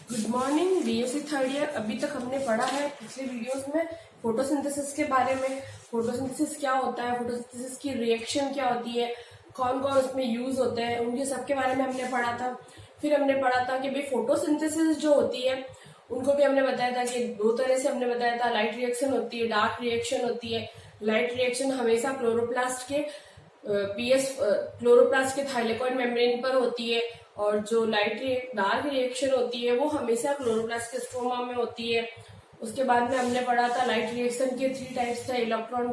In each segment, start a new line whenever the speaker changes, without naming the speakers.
Good morning BSc third year. अभी तक हमने पढ़ा है पिछले वीडियोस में फोटोसिंथेसिस के बारे में। फोटोसिंथेसिस क्या होता है, फोटोसिंथेसिस की रिएक्शन क्या होती है, कौन कौन उसमें यूज होते हैं, उनके सब के बारे में हमने पढ़ा था। फिर हमने पढ़ा था कि भाई फोटोसिंथेसिस जो होती है उनको भी हमने बताया था कि दो तरह से हमने बताया था। लाइट रिएक्शन होती है, डार्क रिएक्शन होती है। लाइट रिएक्शन हमेशा क्लोरोप्लास्ट के क्लोरोप्लास्ट के थाइलेकॉइड मेम्ब्रेन पर होती है, और जो डार्क रिएक्शन होती है वो हमेशा क्लोरोप्लास्ट के स्ट्रोमा में होती है। उसके बाद में हमने पढ़ा था लाइट रिएक्शन के 3 टाइप्स थे। इलेक्ट्रॉन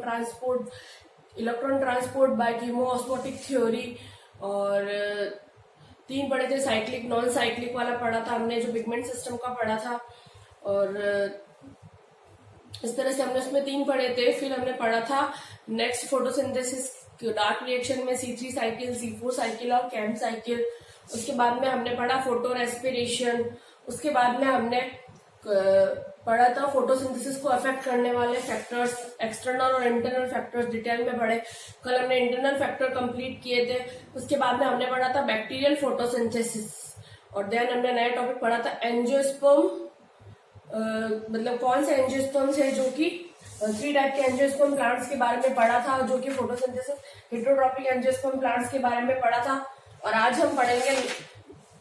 ट्रांसपोर्ट बाय कीमोऑस्मोटिक थ्योरी, और 3 पढ़े थे। साइक्लिक, नॉन साइक्लिक वाला पढ़ा था हमने, जो पिगमेंट सिस्टम का पढ़ा था। और इस तरह से हमने उसमें 3 पढ़े थे। फिर हमने पढ़ा था नेक्स्ट फोटोसिंथेसिस डार्क रिएक्शन में C3 साइकिल, C4 साइकिल और कैम साइकिल। उसके बाद में हमने पढ़ा फोटो रेस्पिरेशन। उसके बाद में हमने पढ़ा था फोटोसिंथेसिस को अफेक्ट करने वाले फैक्टर्स, एक्सटर्नल और इंटरनल फैक्टर्स डिटेल में पढ़े। कल हमने इंटरनल फैक्टर कंप्लीट किए थे। उसके बाद में हमने पढ़ा था बैक्टीरियल फोटोसिंथेसिस, और देन हमने नया टॉपिक पढ़ा था एंजियोस्पर्म। मतलब कौन से एंजियोस्पर्म्स है, जो कि 3 टाइप के एंजियोस्पर्म प्लांट्स के बारे में पढ़ा था, जो कि फोटोसिंथेसिस हेटेरोट्रॉपिक एंजियोस्पर्म प्लांट्स के बारे में पढ़ा था। और आज हम पढ़ेंगे,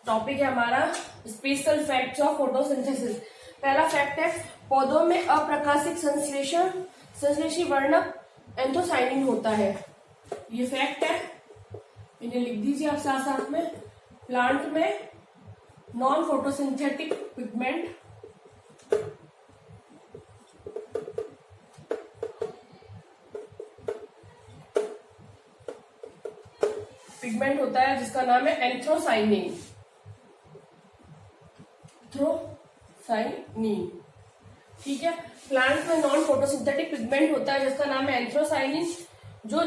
टॉपिक है हमारा स्पेशल फैक्ट्स ऑफ फोटोसिंथेसिस। पहला फैक्ट है पौधों में अप्रकाशिक संश्लेषी वर्णक एंथोसाइनिन होता है। ये फैक्ट है, इन्हें लिख दीजिए आप साथ साथ में। प्लांट में नॉन फोटोसिंथेटिक पिगमेंट होता है जिसका नाम है एंथ्रोसाइनिन। ठीक है, प्लांट में नॉन फोटोसिंथेटिक पिगमेंट होता है जिसका नाम है एंथ्रोसाइनिन, जो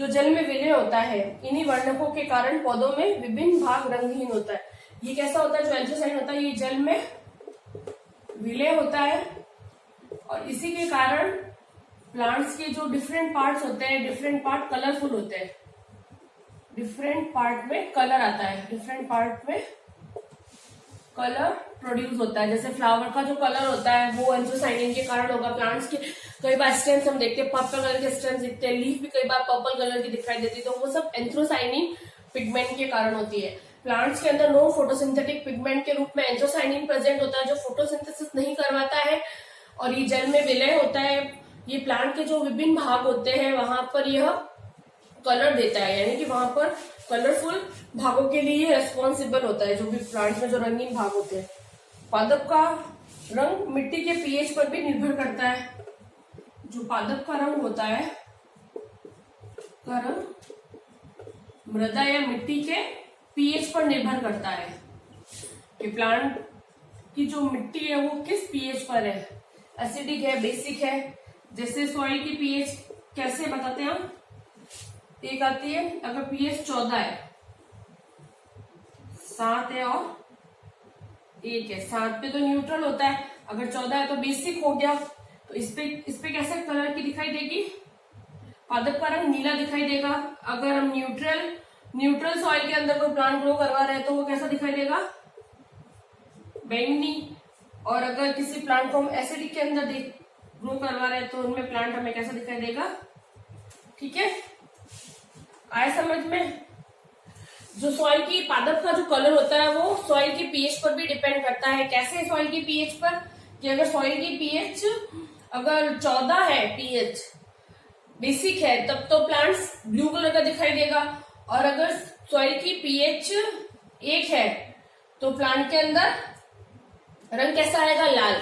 जल में विलय होता है। इन्हीं वर्णकों के कारण पौधों में विभिन्न भाग रंगहीन होता है। ये कैसा होता है, जो एंथ्रोसाइनिन होता है ये जल में विलय होता है, और इसी के कारण प्लांट्स के जो डिफरेंट पार्ट्स होते हैं, डिफरेंट पार्ट कलरफुल होते हैं। डिफरेंट पार्ट में कलर आता है, डिफरेंट पार्ट में कलर प्रोड्यूस होता है। जैसे फ्लावर का जो कलर होता है वो एंथ्रोसाइनिन के कारण होगा। प्लांट्स के कई बार स्टेम्स हम देखते हैं पर्पल कलर के स्टेम्स दिखते हैं, लीफ भी कई बार पर्पल कलर की दिखाई देती है, तो वो सब एंथ्रोसाइनिन पिगमेंट के कारण होती है। प्लांट्स के अंदर नो फोटोसिंथेटिक पिगमेंट के रूप में एंथ्रोसाइनिन प्रेजेंट होता है, जो फोटोसिंथेसिस नहीं करवाता है, और ये जल में विलय होता है। ये प्लांट के जो विभिन्न भाग होते हैं वहां पर यह कलर देता है, यानी कि वहां पर कलरफुल भागों के लिए रेस्पॉन्सिबल होता है, जो भी प्लांट्स में जो रंगीन भाग होते हैं। पादप का रंग मिट्टी के पीएच पर भी निर्भर करता है। जो पादप का रंग होता है, का रंग मृदा या मिट्टी के पीएच पर निर्भर करता है कि प्लांट की जो मिट्टी है वो किस पीएच पर है, एसिडिक है, बेसिक है। जैसे सॉइल की पीएच कैसे बताते हैं हम, एक आती है अगर पीएच 14 है, 7 है और 1 है। 7 पे तो न्यूट्रल होता है, अगर 14 है तो बेसिक हो गया। तो इस पे कैसे कलर की दिखाई देगी, पादप का रंग नीला दिखाई देगा। अगर हम न्यूट्रल सॉइल के अंदर कोई प्लांट ग्रो करवा रहे हैं तो वो कैसा दिखाई देगा, बैंगनी। और अगर किसी प्लांट को हम एसिडिक के अंदर ग्रो करवा रहे हैं तो उनमें प्लांट हमें कैसा दिखाई देगा। ठीक है, आए समझ में। जो सॉइल की पादप का जो कलर होता है वो सॉइल की पीएच पर भी डिपेंड करता है। कैसे सॉइल की पीएच पर, कि अगर सॉइल की पीएच अगर 14 है, पीएच बेसिक है, तब तो प्लांट्स ब्लू कलर का दिखाई देगा। और अगर सॉइल की पीएच 1 है तो प्लांट के अंदर रंग कैसा आएगा, लाल।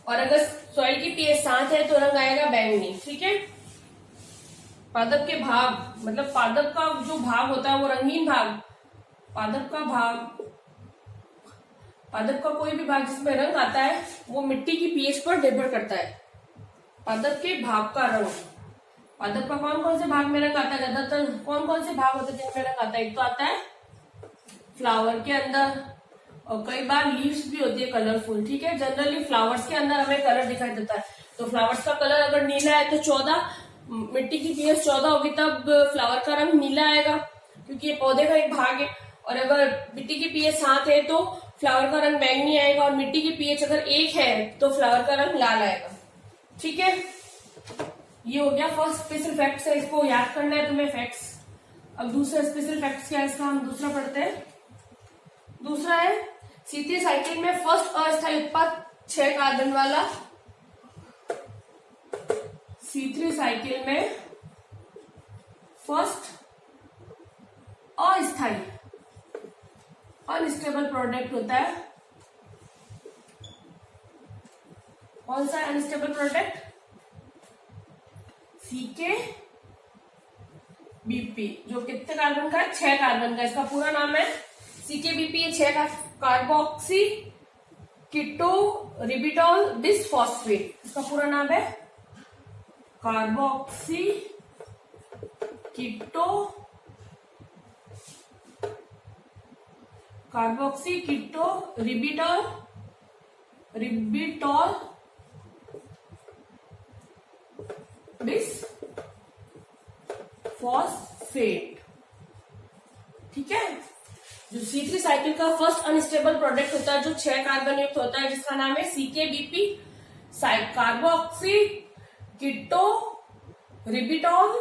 और अगर सॉइल की पीएच 7 है तो रंग आएगा बैंगनी। ठीक है, पादप के भाग, मतलब पादप का जो भाग होता है वो रंगीन भाग, पादप का कोई भी भाग जिसमें रंग आता है वो मिट्टी की पीएच पर निर्भर करता है। पादप के भाग का रंग, पादप का कौन कौन से भाग में रंग आता है, ज्यादातर कौन कौन से भाग होते हैं जिनमें रंग आता है। एक तो आता है फ्लावर के अंदर, और कई बार लीव्स भी होती है कलरफुल। ठीक है, जनरली फ्लावर्स के अंदर हमें कलर दिखाई देता है। तो फ्लावर्स का कलर अगर नीला है तो 14, मिट्टी की पीएच 14 होगी तब फ्लावर का रंग नीला आएगा, क्योंकि ये पौधे का एक भाग है। और अगर मिट्टी की पीएच 7 है तो फ्लावर का रंग बैंगनी आएगा, और मिट्टी की पीएच अगर 1 है तो फ्लावर का रंग लाल आएगा। ठीक है, ये हो गया फर्स्ट स्पेशल फैक्ट है, इसको याद करना है तुम्हें फैक्ट्स। अब दूसरा स्पेशल फैक्ट क्या है इसका, हम दूसरा पढ़ते हैं। दूसरा है C3 साइकिल में फर्स्ट अस्थायी उत्पाद 6 कार्बन वाला। C3 साइकिल में फर्स्ट अस्थायी अनस्टेबल प्रोडक्ट होता है। कौन सा अनस्टेबल प्रोडक्ट? CKBP, जो कितने कार्बन का है? 6 कार्बन का। इसका पूरा नाम है CKBP, 6 का कार्बोक्सी कीटो रिबिटॉल बिसफॉस्फेट। इसका पूरा नाम है कार्बोक्सी कीटो रिबिटॉल बिसफॉस्फेट। ठीक है, जो C3 साइकिल का फर्स्ट अनस्टेबल प्रोडक्ट होता है, जो 6 कार्बन युक्त होता है, जिसका नाम है CKBP, कार्बोक्सी कीटो रिबिटॉल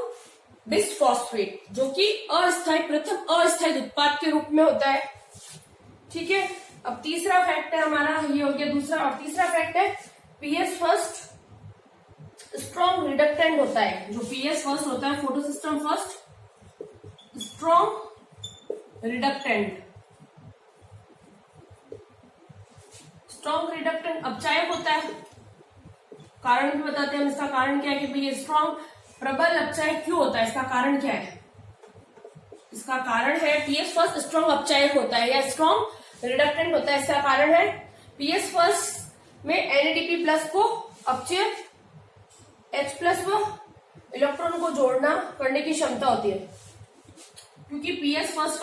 बिसफॉस्फेट, जो कि अस्थायी प्रथम अस्थायी उत्पाद के रूप में होता है। ठीक है, अब तीसरा फैक्ट है हमारा, ये हो गया दूसरा। और तीसरा फैक्ट है PS फर्स्ट स्ट्रॉन्ग रिडक्टेंट होता है। जो PS फर्स्ट होता है, photo system first strong reductant अपचायक होता है। कारण भी बताते हैं हम, इसका कारण क्या है कि भाई ये स्ट्रॉन्ग प्रबल अपचायक क्यों होता है, इसका कारण क्या है? इसका कारण है PS फर्स्ट स्ट्रॉन्ग अपचायक होता है या स्ट्रॉन्ग रिडक्टेंट होता है। इसका कारण है PS फर्स्ट में NADP प्लस को अपचयक H प्लस व इलेक्ट्रॉन को जोड़ना करने की क्षमता होती है। क्योंकि PS फर्स्ट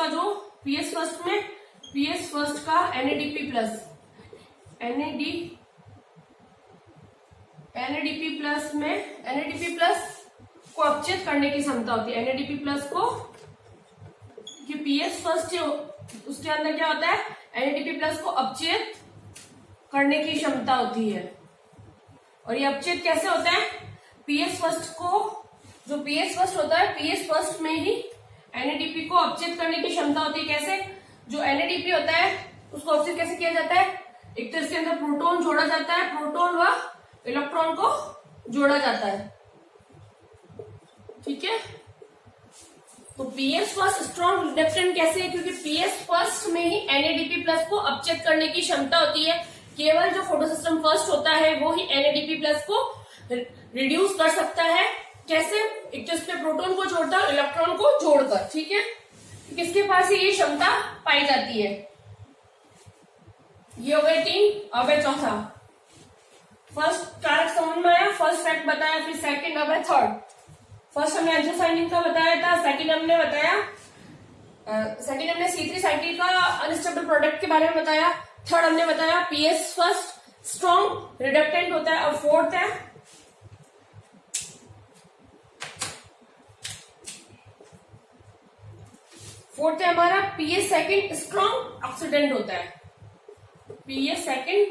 का NADP प्लस को अपचयित करने की क्षमता होती है। NADP प्लस को, कि PS फर्स्ट उसके अंदर क्या होता है, NADP प्लस को अपचयित करने की क्षमता होती है। और ये अपचयित कैसे होता है? PS फर्स्ट होता है, PS फर्स्ट में ही NADP को अपचयित करने की क्षमता होती है। कैसे? जो NADP होता है उसको अपचयित कैसे किया जाता है? एक तो इसके अंदर प्रोटॉन जोड़ा जाता है, प्रोटॉन व इलेक्ट्रॉन को जोड़ा जाता है। ठीक है, तो PS फर्स्ट स्ट्रॉन्ग रिडक्टेंट कैसे है? क्योंकि PS फर्स्ट में ही NADP प्लस को अपचयित करने की क्षमता होती है। केवल जो फोटोसिस्टम फर्स्ट होता है वो ही NADP प्लस को रिड्यूस कर सकता है। कैसे? एक तो इसमें प्रोटॉन को जोड़ता है, इलेक्ट्रॉन को जोड़कर। ठीक है, किसके पास ये क्षमता पाई जाती है? ये हो गए 3। अब है चौथा। फर्स्ट कारक समझ में आया, फर्स्ट फैक्ट बताया, फिर सेकंड, अब है थर्ड। फर्स्ट हमने एंथ्रोसाइनिन का बताया था, सेकंड हमने C3 साइकिल का अनस्टेबल प्रोडक्ट के बारे में बताया, थर्ड हमने बताया PS फर्स्ट स्ट्रॉन्ग रिडक्टेंट होता है, और फोर्थ है हमारा PS सेकंड स्ट्रॉन्ग ऑक्सीडेंट होता है। PS सेकंड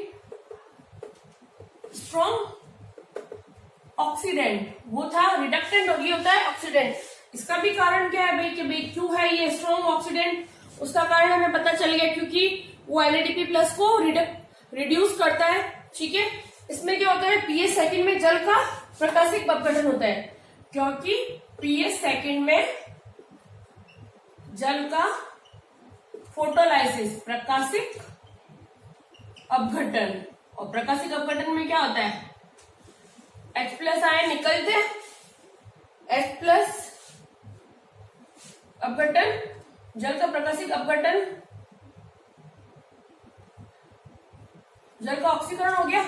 स्ट्रॉन्ग ऑक्सीडेंट, वो था रिडक्टेंट, और ये होता है ऑक्सीडेंट। इसका भी कारण क्या है भाई कि भाई क्यों है ये स्ट्रॉन्ग ऑक्सीडेंट? उसका कारण हमें पता चल गया, क्योंकि वो NADP प्लस को रिड्यूस करता है। ठीक है, इसमें क्या होता है? PS सेकंड में जल का प्रकाशिक अपघटन होता है, क्योंकि PS सेकंड में जल का फोटोलाइसिस प्रकाशिक अपघटन, और प्रकाशिक अपघटन में क्या होता है? H प्लस आयन निकलते, H प्लस अपघटन, जल का प्रकाशिक अपघटन, जल का ऑक्सीकरण हो गया।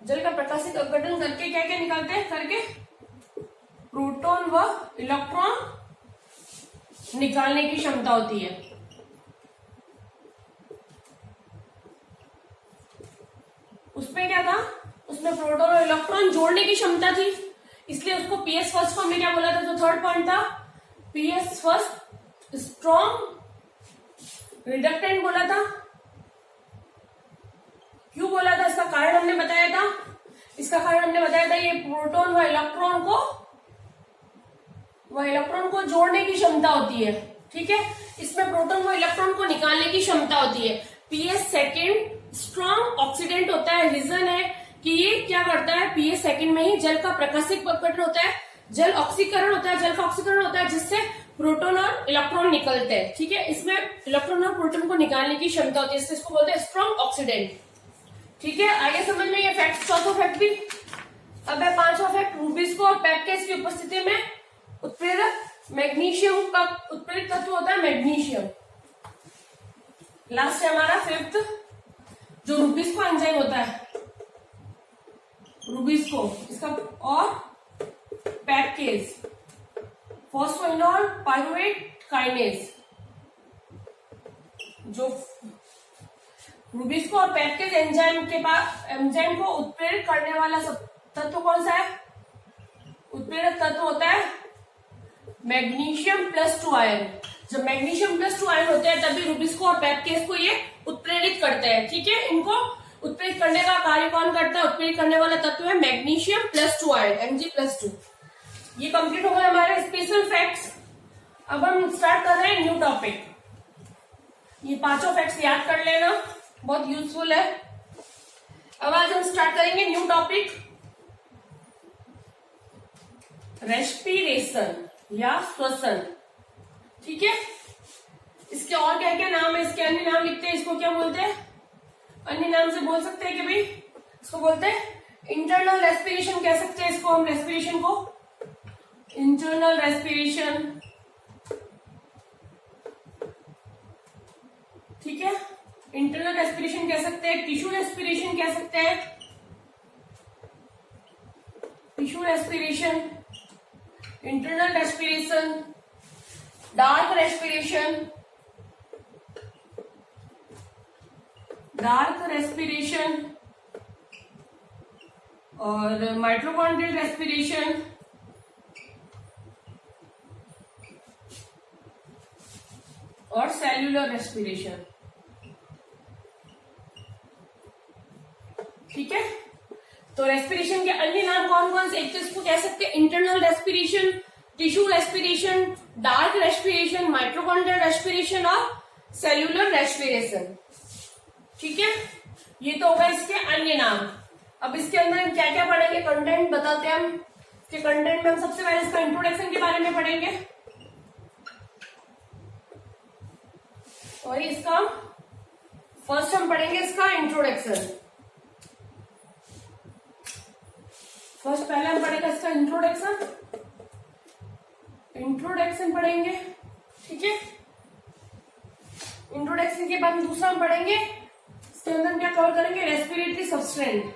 जल का प्रकाशिक अपघटन करके क्या क्या निकलते हैं? करके प्रोटॉन व इलेक्ट्रॉन निकालने की क्षमता होती है। उसमें क्या था? उसमें प्रोटॉन और इलेक्ट्रॉन जोड़ने की क्षमता थी, इसलिए उसको PS फर्स्ट को हमने क्या बोला था? जो थर्ड पॉइंट था पीएस फर्स्ट स्ट्रॉन्ग रिडक्टेंट बोला था। क्यों बोला था, इसका कारण हमने बताया था। इसका कारण हमने बताया था ये प्रोटॉन व इलेक्ट्रॉन को जोड़ने की क्षमता होती है। ठीक है, इसमें प्रोटॉन व इलेक्ट्रॉन को निकालने की क्षमता होती है। पीएस सेकेंड स्ट्रॉन्ग ऑक्सीडेंट होता है। रीजन है कि ये क्या करता है, पीएस सेकेंड में ही जल का प्रकाशिक अपघटन होता है, जल ऑक्सीकरण होता है, जल का ऑक्सीकरण होता है जिससे प्रोटॉन और इलेक्ट्रॉन निकलते हैं। ठीक है, इसमें इलेक्ट्रॉन और प्रोटॉन को निकालने की क्षमता होती है, इससे इसको बोलते हैं स्ट्रॉन्ग ऑक्सीडेंट। ठीक है, आगे समझ में ये फैक्ट, चौथा फैक्ट भी। अब है पांचवा फैक्ट, रूबिस्को और पैपकेज की उपस्थिति में उत्प्रेरक मैग्नीशियम का उत्प्रेरक तत्व होता है मैग्नीशियम। लास्ट है हमारा फिफ्थ, जो रूबिस्को एंजाइम होता है, रूबिस्को इसका और पैपकेज फॉस्फोइनोल पाइरुवेट काइनेज। जो रूबिस्को और पैपकेज एंजाइम को उत्प्रेरक करने वाला तत्व कौन सा है, उत्प्रेरक तत्व होता है मैग्नीशियम +2 आयन। जब मैग्नीशियम +2 आयन होते हैं तभी रूबिस्को और पैपकेज को ये उत्प्रेरित करते हैं। ठीक है, इनको उत्प्रेरित करने का कार्य कौन करता है, उत्प्रेरित करने वाला तत्व है मैग्नीशियम +2 आयन Mg+2। ये कंप्लीट हो गए हमारे स्पेशल फैक्ट्स। अब हम स्टार्ट कर रहे हैं न्यू टॉपिक। ये पांचों फैक्ट्स याद कर लेना, बहुत यूजफुल है। अब आज हम स्टार्ट करेंगे न्यू टॉपिक, रेस्पिरेशन या श्वसन। ठीक है, इसके और क्या क्या नाम है, इसके अन्य नाम लिखते हैं, इसको क्या बोलते हैं, अन्य नाम से बोल सकते हैं कि भाई इसको बोलते हैं इंटरनल रेस्पिरेशन कह सकते हैं इसको हम, रेस्पिरेशन को इंटरनल रेस्पिरेशन। ठीक है, इंटरनल रेस्पिरेशन कह सकते हैं, टिश्यू रेस्पिरेशन कह सकते हैं, tissue respiration, internal respiration, dark respiration, और माइटोकॉन्ड्रियल रेस्पिरेशन, और सेल्यूलर रेस्पिरेशन। ठीक है, तो रेस्पिरेशन के अन्य नाम कौन कौन से, एक तो इसको कह सकते हैं internal respiration, tissue respiration, dark respiration, mitochondrial respiration और सेल्यूलर रेस्पिरेशन। ठीक है, ये तो होगा इसके अन्य नाम। अब इसके अंदर हम क्या क्या पढ़ेंगे, कंटेंट बताते हैं हम। इसके कंटेंट में हम सबसे पहले इसका इंट्रोडक्शन के बारे में पढ़ेंगे, और इसका फर्स्ट हम पढ़ेंगे इसका इंट्रोडक्शन। फर्स्ट पहले हम पढ़ेंगे इसका इंट्रोडक्शन पढ़ेंगे। ठीक है, इंट्रोडक्शन के बाद दूसरा हम पढ़ेंगे, इसके अंदर क्या कवर करेंगे, रेस्पिरेटरी सबस्टेंट,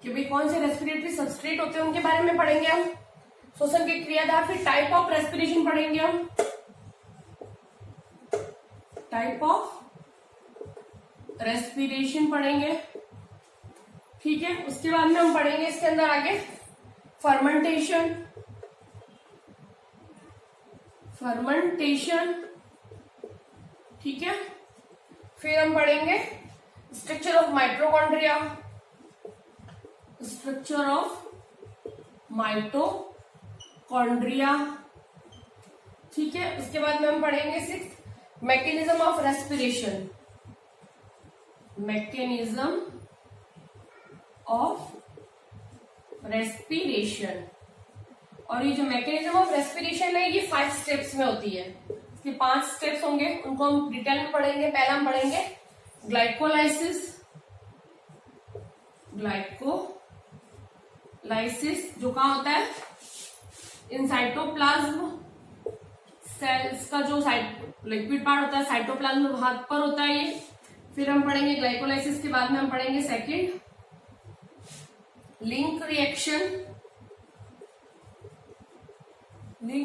कि भाई कौन से रेस्पिरेटरी सबस्ट्रेट होते हैं उनके बारे में पढ़ेंगे हम। श्वसन के क्रियाधार, फिर टाइप ऑफ रेस्पिरेशन पढ़ेंगे हम, टाइप ऑफ रेस्पिरेशन पढ़ेंगे। ठीक है, उसके बाद में हम पढ़ेंगे इसके अंदर आगे फर्मेंटेशन, ठीक है, फिर हम पढ़ेंगे स्ट्रक्चर ऑफ माइटोकॉन्ड्रिया, ठीक है, उसके बाद में हम पढ़ेंगे 6 मैकेनिज्म ऑफ रेस्पिरेशन, और ये जो मैकेनिज्म ऑफ रेस्पिरेशन है ये 5 स्टेप्स में होती है। इसके 5 स्टेप्स होंगे, उनको हम डिटेल में पढ़ेंगे। पहला हम पढ़ेंगे ग्लाइकोलाइसिस, जो कहाँ होता है, इन साइटोप्लाज्म सेल्स का जो लिक्विड पार्ट होता है साइटोप्लाज्म वहां पर होता है ये। फिर हम पढ़ेंगे ग्लाइकोलाइसिस के बाद में हम पढ़ेंगे सेकंड लिंक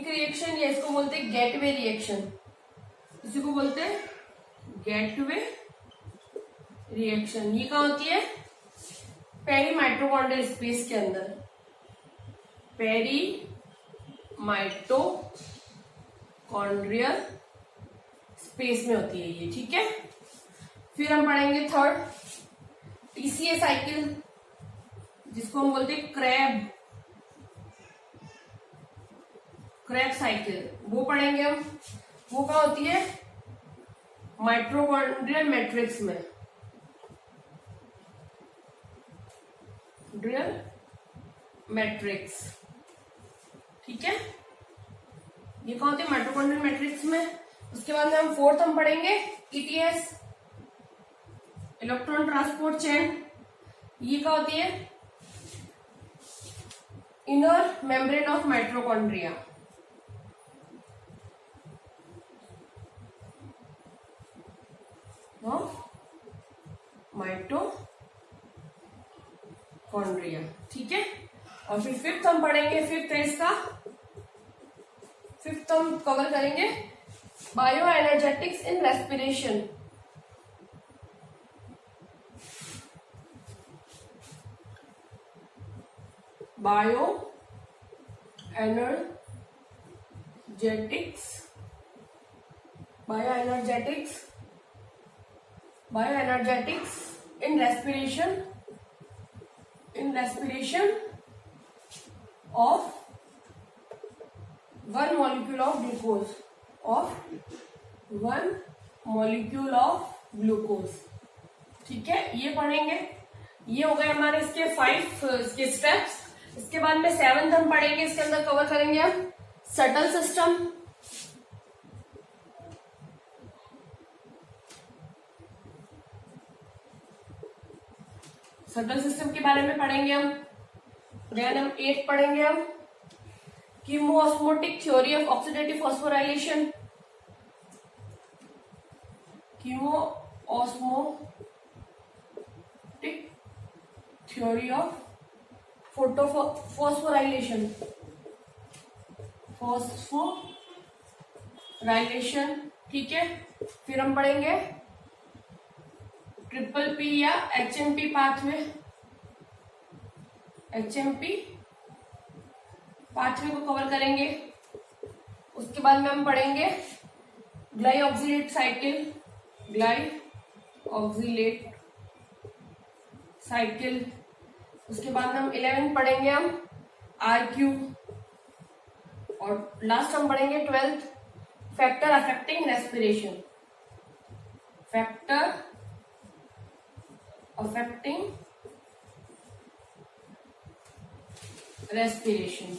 रिएक्शन, या इसको बोलते हैं गेटवे रिएक्शन, इसी को बोलते हैं गेटवे रिएक्शन। ये कहाँ होती है, माइटोकॉन्ड्रियल स्पेस के अंदर, पेरी माइटोकॉन्ड्रियल स्पेस में होती है ये, ठीक है। फिर हम पढ़ेंगे थर्ड टीसीए साइकिल, जिसको हम बोलते हैं क्रैब साइकिल, वो पढ़ेंगे हम। वो क्या होती है, माइटोकॉन्ड्रियल मैट्रिक्स में, ड्रियल मैट्रिक्स, ठीक है। ये क्या होती है, माइटोकॉन्ड्रियल मैट्रिक्स में। उसके बाद में हम फोर्थ हम पढ़ेंगे ईटीएस, इलेक्ट्रॉन ट्रांसपोर्ट चेन। ये क्या होती है, inner membrane of mitochondria, mitochondria, ठीक है। और फिर फिफ्थ हम पढ़ेंगे, फिफ्थ हम कवर करेंगे bio energetics in respiration. Bio energetics in respiration of one molecule of glucose, ठीक है। ये पढ़ेंगे। ये हो गए हमारे इसके 5 इसके स्टेप्स। इसके बाद में 7th हम पढ़ेंगे, इसके अंदर कवर करेंगे हम सटल सिस्टम। सटल सिस्टम के बारे में पढ़ेंगे हम। देन हम 8 पढ़ेंगे हम कीमोऑस्मोटिक theory of oxidative phosphorylation, कीमोऑस्मोटिक theory of phosphorylation, ठीक है। फिर हम पढ़ेंगे ट्रिपल पी या एचएमपी पाथवे, को कवर करेंगे। उसके बाद में हम पढ़ेंगे ग्लाइऑक्सिलेट साइकिल। उसके बाद में हम 11th पढ़ेंगे हम आरक्यू। और लास्ट हम पढ़ेंगे 12th फैक्टर अफेक्टिंग रेस्पिरेशन,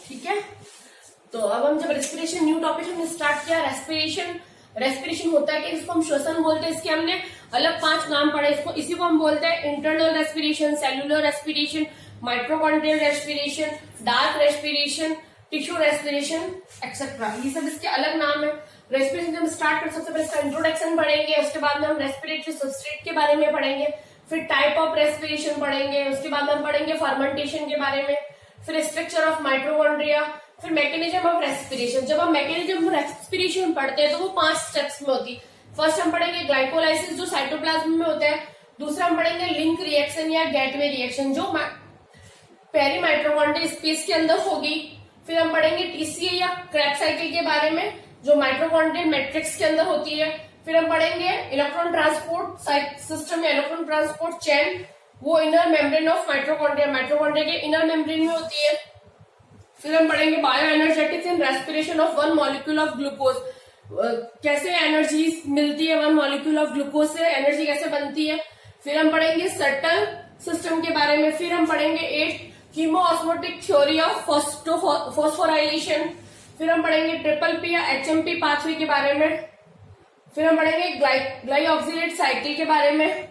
ठीक है। तो अब हम जब रेस्पिरेशन न्यू टॉपिक हमने स्टार्ट किया, रेस्पिरेशन होता है कि इसको हम श्वसन बोलते हैं। इसके हमने अलग 5 नाम पढ़े। इसी को हम बोलते हैं internal respiration, cellular respiration, mitochondrial respiration, dark respiration, tissue respiration etcetera. ये सब इसके अलग नाम है। रेस्पिरेशन जब स्टार्ट कर, सबसे पहले इसका इंट्रोडक्शन पढ़ेंगे। उसके बाद में हम रेस्पिरेटरी सबस्ट्रेट के बारे में पढ़ेंगे। फिर टाइप ऑफ रेस्पिरेशन पढ़ेंगे। उसके बाद हम पढ़ेंगे फर्मेंटेशन के बारे में, फिर स्ट्रक्चर ऑफ माइटोकॉन्ड्रिया, फिर मैकेनिज्म ऑफ रेस्पिरेशन। जब हम मैकेनिज्म ऑफ रेस्पिरेशन पढ़ते हैं तो वो 5 स्टेप्स में होती है। फर्स्ट हम पढ़ेंगे ग्लाइकोलाइसिस, जो साइटोप्लाज्म में होता है। दूसरा हम पढ़ेंगे लिंक रिएक्शन या गेटवे रिएक्शन, जो पेरी माइटोकॉन्ड्रियल स्पेस के अंदर होगी। फिर हम पढ़ेंगे टीसीए या क्रैब साइकिल के बारे में, जो माइटोकॉन्ड्रियल मैट्रिक्स के अंदर होती है। फिर हम पढ़ेंगे इलेक्ट्रॉन ट्रांसपोर्ट सिस्टम या इलेक्ट्रॉन ट्रांसपोर्ट चेन, वो इनर मेम्ब्रेन ऑफ माइटोकॉन्ड्रिया के इनर मेम्ब्रेन में होती है। फिर हम पढ़ेंगे bio energetics in respiration of one molecule of glucose, कैसे एनर्जी मिलती है 1 मॉलिक्यूल ऑफ ग्लूकोज से, एनर्जी कैसे बनती है। फिर हम पढ़ेंगे सटल सिस्टम के बारे में। फिर हम पढ़ेंगे 8 कीमोऑस्मोटिक थ्योरी ऑफ फॉस्फोराइलेशन। फिर हम पढ़ेंगे ट्रिपल पी या एचएमपी पाथवे के बारे में। फिर हम पढ़ेंगे ग्लाइऑक्सिलेट साइकिल के बारे में,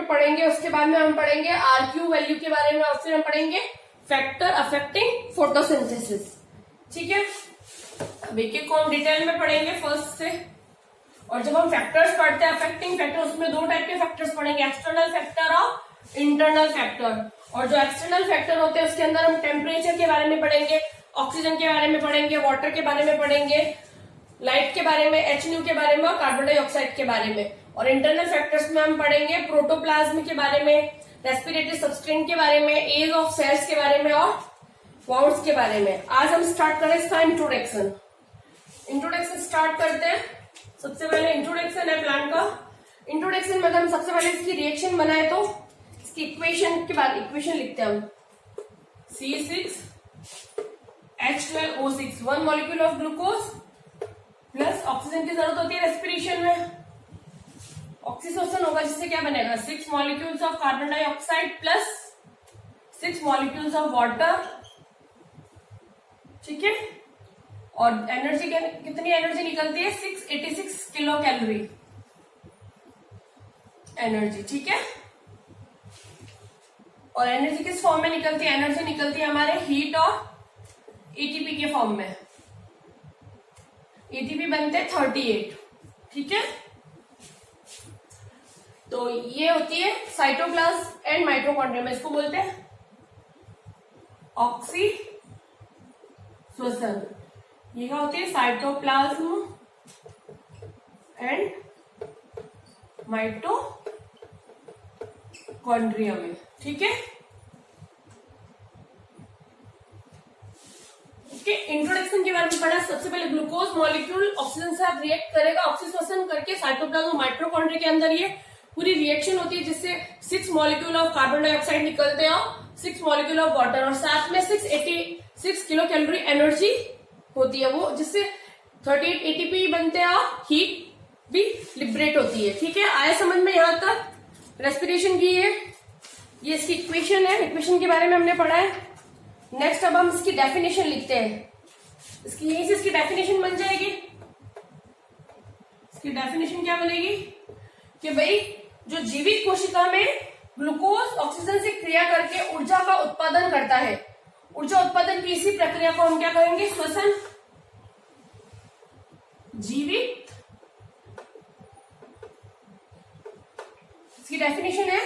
पढ़ेंगे। उसके बाद में हम पढ़ेंगे आरक्यू वैल्यू के बारे में। और फिर हम पढ़ेंगे फैक्टर अफेक्टिंग फोटोसिंथेसिस, ठीक है। अब एक को हम डिटेल में पढ़ेंगे फर्स्ट से। और जब हम फैक्टर्स पढ़ते हैं अफेक्टिंग फैक्टर, उसमें 2 टाइप के फैक्टर्स पढ़ेंगे, एक्सटर्नल फैक्टर और इंटरनल फैक्टर। और जो एक्सटर्नल फैक्टर होते हैं उसके अंदर हम टेम्परेचर के बारे में पढ़ेंगे, ऑक्सीजन के बारे में पढ़ेंगे, वाटर के बारे में पढ़ेंगे, लाइट के बारे में, HNO के बारे में और कार्बन डाइऑक्साइड के बारे में। और इंटरनल फैक्टर्स में हम पढ़ेंगे प्रोटोप्लाज्म के बारे में, रेस्पिरेटरी सबस्ट्रेट के बारे में, एज ऑफ सेल्स के बारे में और वाउंड्स के बारे में। आज हम स्टार्ट करें इसका इंट्रोडक्शन। इंट्रोडक्शन स्टार्ट करते हैं। सबसे पहले इंट्रोडक्शन है प्लांट का। इंट्रोडक्शन में अगर हम सबसे पहले इसकी रिएक्शन बनाए तो इसकी इक्वेशन के बाद इक्वेशन लिखते हैं हम C6H12O6, 1 molecule of glucose plus oxygen की जरूरत होती है रेस्पिरेशन में। ऑक्सीजन होगा जिससे क्या बनेगा 6 molecules of carbon dioxide plus 6 molecules of water. ठीक है, और एनर्जी कितनी एनर्जी निकलती है 686 किलो कैलोरी एनर्जी। ठीक है, और एनर्जी किस फॉर्म में निकलती है? एनर्जी निकलती है हमारे हीट और एटीपी के फॉर्म में। एटीपी बनते हैं 38। ठीक है, तो ये होती है साइटोप्लाज्म एंड माइटोकॉन्ड्रिया में, इसको बोलते हैं ऑक्सीश्वसन। ये क्या होती है? साइटोप्लाज्म एंड माइटोकॉन्ड्रिया में। ठीक है, इंट्रोडक्शन के बारे में पढ़ा। सबसे पहले ग्लूकोज मॉलिक्यूल ऑक्सीजन के साथ रिएक्ट करेगा, ऑक्सीश्वसन करके साइटोप्लाज्म माइटोकॉन्ड्रिया के अंदर ये पूरी रिएक्शन होती है जिससे 6 मॉलिक्यूल ऑफ कार्बन डाइऑक्साइड निकलते हैं और 6 मॉलिक्यूल ऑफ वाटर, और साथ में 686 किलो कैलोरी एनर्जी होती है वो, जिससे 38 एटीपी बनते हैं और हीट भी लिबरेट होती है। ठीक है, आया समझ में यहां तक? रेस्पिरेशन की है, ये इसकी इक्वेशन है। इक्वेशन के बारे में हमने पढ़ा है। नेक्स्ट अब हम इसकी डेफिनेशन लिखते हैं। इसकी यहीं से इसकी डेफिनेशन बन जाएगी। इसकी डेफिनेशन क्या बनेगी कि भाई जो जीवित कोशिका में ग्लूकोज ऑक्सीजन से क्रिया करके ऊर्जा का उत्पादन करता है, ऊर्जा उत्पादन की इसी प्रक्रिया को हम क्या कहेंगे? श्वसन। जीवित, इसकी डेफिनेशन है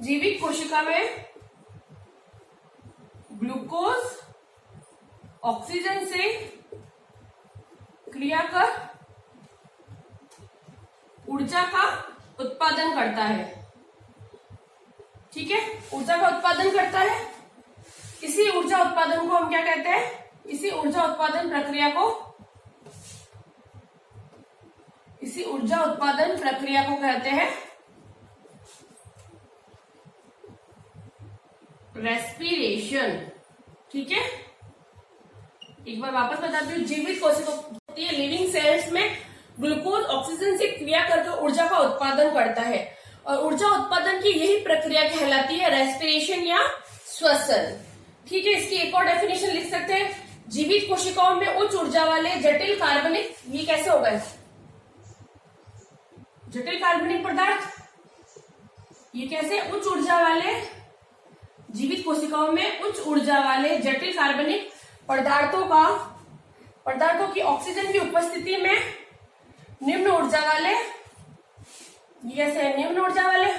जीवित कोशिका में ग्लूकोज ऑक्सीजन से क्रिया कर ऊर्जा का उत्पादन करता है। ठीक है, ऊर्जा का उत्पादन करता है। इसी ऊर्जा उत्पादन को हम क्या कहते हैं? इसी ऊर्जा उत्पादन प्रक्रिया को कहते हैं रेस्पिरेशन। ठीक है, एक बार वापस बताती हूँ। जीवित कोशिका होती है, लिविंग सेल्स में ग्लूकोज ऑक्सीजन से क्रिया करके ऊर्जा का उत्पादन करता है, और ऊर्जा उत्पादन की यही प्रक्रिया कहलाती है रेस्पिरेशन या श्वसन। ठीक है, इसकी एक और डेफिनेशन लिख सकते हैं। जीवित कोशिकाओं में उच्च ऊर्जा वाले जटिल कार्बनिक, ये कैसे होगा? जटिल कार्बनिक पदार्थ, ये कैसे? उच्च ऊर्जा वाले, जीवित कोशिकाओं में उच्च ऊर्जा वाले जटिल कार्बनिक पदार्थों की ऑक्सीजन की उपस्थिति में निम्न ऊर्जा वाले, ये कैसे है? निम्न ऊर्जा वाले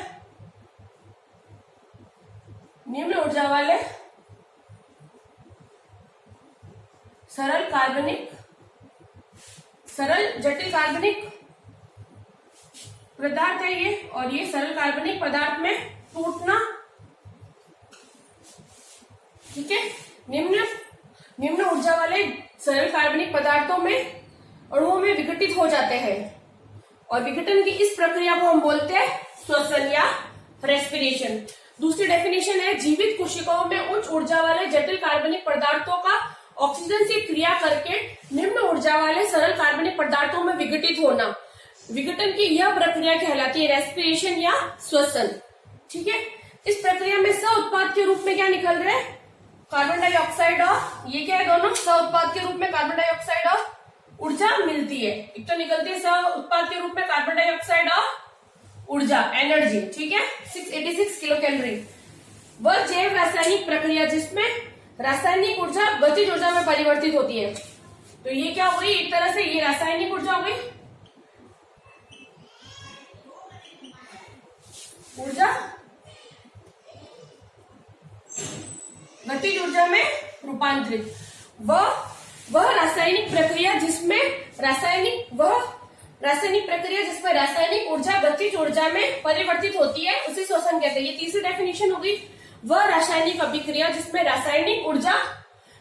सरल जटिल कार्बनिक पदार्थ है ये, और ये सरल कार्बनिक पदार्थ में टूटना। ठीक है, निम्न ऊर्जा वाले सरल कार्बनिक पदार्थों में अणुओं में विघटित हो जाते हैं, और विघटन की इस प्रक्रिया को हम बोलते हैं श्वसन या रेस्पिरेशन। दूसरी डेफिनेशन है जीवित कोशिकाओं में उच्च ऊर्जा वाले जटिल कार्बनिक पदार्थों का ऑक्सीजन से क्रिया करके निम्न ऊर्जा वाले सरल कार्बनिक पदार्थों में विघटित होना। विघटन की यह प्रक्रिया कहलाती है रेस्पिरेशन या श्वसन। ठीक है, इस प्रक्रिया में सह उत्पाद के रूप में क्या निकल रहे हैं? कार्बन डाइऑक्साइड, और ये क्या है? दोनों सह उत्पाद के रूप में कार्बन डाइऑक्साइड और ऊर्जा मिलती है। एक तो निकलती है सह उत्पाद के रूप में कार्बन डाइऑक्साइड और ऊर्जा, एनर्जी। ठीक है, 686 किलो कैलोरी। वह जैव रासायनिक प्रक्रिया जिसमें रासायनिक ऊर्जा गतिज ऊर्जा में परिवर्तित होती है। तो ये क्या हुई? एक तरह से ये रासायनिक ऊर्जा हो गई, ऊर्जा गतिज ऊर्जा में रूपांतरित। वह रासायनिक प्रक्रिया जिसमें रासायनिक प्रक्रिया जिसमें रासायनिक ऊर्जा गतिज ऊर्जा में परिवर्तित होती है उसे श्वसन कहते हैं। ये तीसरी डेफिनेशन हो गई। वह रासायनिक अभिक्रिया जिसमें रासायनिक ऊर्जा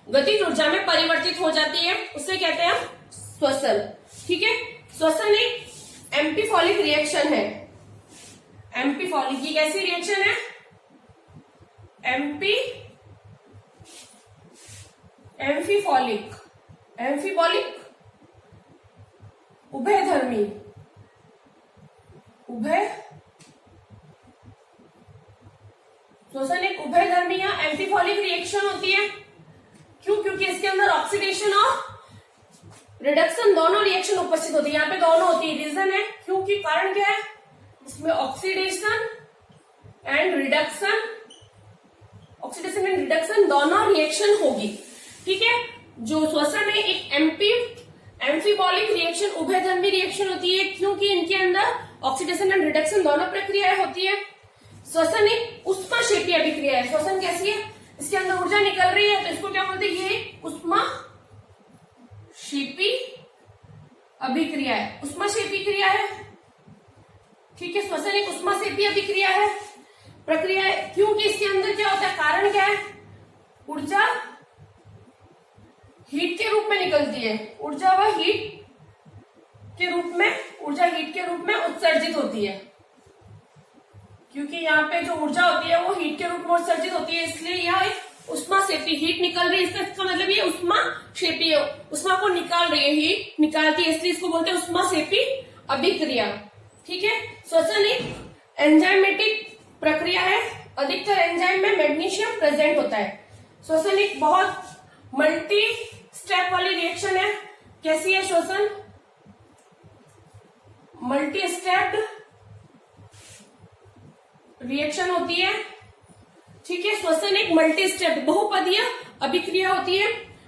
गतिज ऊर्जा में परिवर्तित हो जाती है उसे कहते हैं हम श्वसन। ठीक है, श्वसन एक एम्फीफॉलिक रिएक्शन है। एम्फीफॉलिक की कैसी रिएक्शन है? एम्फीफॉलिक उभयधर्मी श्वसन एक उभयधर्मी या एम्फीफॉलिक रिएक्शन होती है। क्यों? क्योंकि इसके अंदर ऑक्सीडेशन और रिडक्शन दोनों रिएक्शन उपस्थित होती है। यहाँ पे दोनों होती है। रीजन है क्योंकि कारण क्या है? इसमें ऑक्सीडेशन एंड रिडक्शन दोनों रिएक्शन होगी। ठीक है, जो श्वसन है एक एम्फीफॉलिक रिएक्शन उभयधर्मी रिएक्शन होती है क्योंकि इनके अंदर ऑक्सीडेशन एंड रिडक्शन दोनों प्रक्रियाएं होती है। श्वसन एक ऊष्माक्षेपी अभिक्रिया है। श्वसन कैसी है? इसके अंदर ऊर्जा निकल रही है तो इसको क्या बोलते हैं? ये ऊष्माक्षेपी अभिक्रिया है। ऊष्माक्षेपी क्रिया है। ठीक है, श्वसन एक ऊष्माक्षेपी अभिक्रिया है, प्रक्रिया है क्योंकि इसके अंदर क्या होता है? कारण क्या है? ऊर्जा हीट के रूप में निकलती है। ऊर्जा हीट के रूप में उत्सर्जित होती है। क्योंकि यहाँ पे जो ऊर्जा होती है वो हीट के रूप में उत्सर्जित होती है, इसलिए यह एक ऊष्माक्षेपी हीट निकल रही है। इसका मतलब ये ऊष्माक्षेपी है, ऊष्मा को निकाल रही है, हीट निकालती है, इसलिए इसको बोलते हैं ऊष्माक्षेपी अभिक्रिया। ठीक है, श्वसन एक एंजाइमेटिक प्रक्रिया है। अधिकतर एंजाइम में मैग्नीशियम प्रेजेंट होता है। श्वसन एक बहुत मल्टी स्टेप वाली रिएक्शन है। कैसी है श्वसन? मल्टी स्टेप्ड रिएक्शन होती है। ठीक है, श्वसन एक मल्टी स्टेप बहुपदीय अभिक्रिया होती है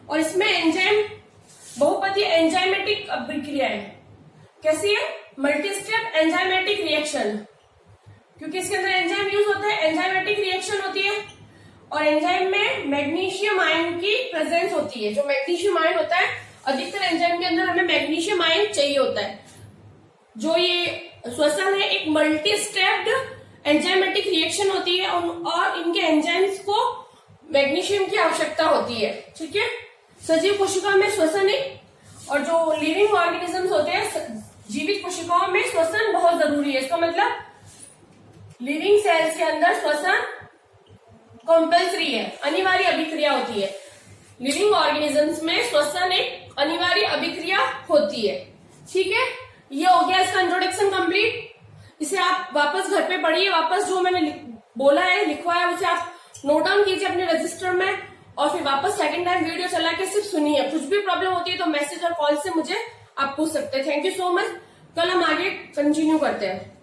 और इसमें एंजाइम बहुपदीय एंजाइमेटिक अभिक्रिया है। कैसी है? मल्टी स्टेप एंजाइमेटिक रिएक्शन, क्योंकि इसके अंदर एंजाइम यूज होता है। एंजाइमेटिक रिएक्शन होती है और एंजाइम में मैग्नीशियम आयन की प्रेजेंस होती है। जो मैग्नीशियम आयन होता है, अधिकतर एंजाइम के अंदर हमें मैग्नीशियम आयन चाहिए होता है। जो ये श्वसन है एक मल्टी स्टेप्ड एंजाइमेटिक रिएक्शन होती है और इनके एंजाइम्स को मैग्नीशियम की आवश्यकता होती है। ठीक है, सजीव कोशिका में श्वसन और जो लिविंग ऑर्गेनिजम्स होते हैं, जीवित कोशिकाओं में श्वसन बहुत जरूरी है। इसका मतलब लिविंग सेल्स के अंदर श्वसन कंपल्सरी है, अनिवार्य अभिक्रिया होती है। लिविंग ऑर्गेनिजम्स में श्वसन एक अनिवार्य अभिक्रिया होती है। ठीक है, ये हो गया इसका इंट्रोडक्शन कंप्लीट। इसे आप वापस घर पे पढ़िए, वापस जो मैंने बोला है, लिखवाया है, उसे आप नोट डाउन कीजिए अपने रजिस्टर में और फिर वापस सेकंड टाइम वीडियो चला के सिर्फ सुनिए। कुछ भी प्रॉब्लम होती है तो मैसेज और कॉल से मुझे आप पूछ सकते हैं। Thank you so much. कल हम आगे कंटिन्यू करते हैं।